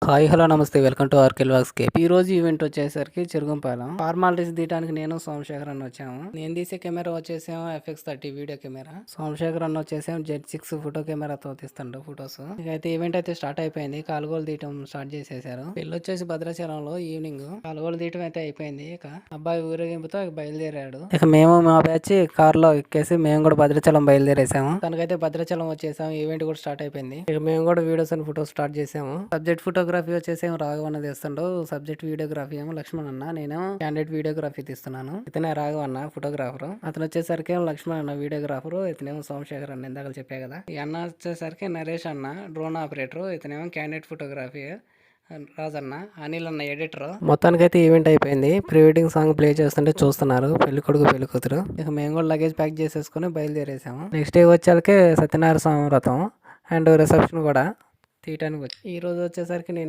Hi hello నమస్తే welcome to ఆర్కెల్ వాక్స్ కేప్. ఈ రోజు ఈవెంట్ వచ్చేసరికి చిరుగుంపాలెం ఫార్మాలిటీస్ తీయడానికి నేను సోమశేఖర్ అన్న వచ్చాము. నేను తీసే కెమెరా వచ్చేసాము FX30 వీడియో కెమెరా. సోమశేఖర్ అన్న వచ్చేసాము Z6 ఫోటో కెమెరాతో తీస్తుండ్రు ఫొటోస్. అయితే ఈవెంట్ అయితే స్టార్ట్ అయిపోయింది. కాలుగోలు తీయటం స్టార్ట్ చేసేసారు. పెళ్లి వచ్చేసి భద్రాచలంలో ఈవినింగ్ కాలుగోలు తీయటం అయితే అయిపోయింది. ఇక అబ్బాయి ఊరేగింపుతో బయలుదేరాడు. ఇక మేము మా బ్యాచ్ కార్ లో ఎక్కేసి మేము కూడా భద్రాచలం బయలుదేరేసాము. తనకైతే భద్రాచలం వచ్చేసాము. ఈవెంట్ కూడా స్టార్ట్ అయిపోయింది. ఇక మేము కూడా వీడియోస్ అండ్ ఫొటోస్ స్టార్ట్ చేసాము. సబ్జెక్ట్ ఫోటోగ్రఫీ వచ్చేసి రాఘవన్న తీస్తుండో, సబ్జెక్ట్ వీడియోగ్రఫీ ఏమో లక్ష్మణ్ అన్న, నేను క్యాండిడేట్ వీడియోగ్రఫీ తీస్తున్నాను. ఇతనే రాఘవన్న ఫోటోగ్రాఫర్, అతను వచ్చేసరికి లక్ష్మణ్ అన్న వీడియోగ్రాఫర్, ఇతనేమో సోమశేఖర్ అన్న ఇందాక చెప్పా కదా. ఈ అన్న వచ్చేసరికి నరేష్ అన్న డ్రోన్ ఆపరేటర్, ఇతనేమో క్యాండిడేట్ ఫోటోగ్రఫీ రాజన్న, అనిల్ అన్న ఎడిటర్. మొత్తానికైతే ఈవెంట్ అయిపోయింది. ప్రీ వెడ్డింగ్ సాంగ్ ప్లే చేస్తుంటే చూస్తున్నారు పెళ్లి కొడుకు పెళ్లి కూతురు. ఇక మేము కూడా లగేజ్ ప్యాక్ చేసేసుకుని బయలుదేరేసాము. నెక్స్ట్ డే వచ్చేసరికి సత్యనారాయణ స్వామి వ్రతం అండ్ రిసెప్షన్ కూడా తీయటానికి వచ్చి ఈ రోజు వచ్చేసరికి నేను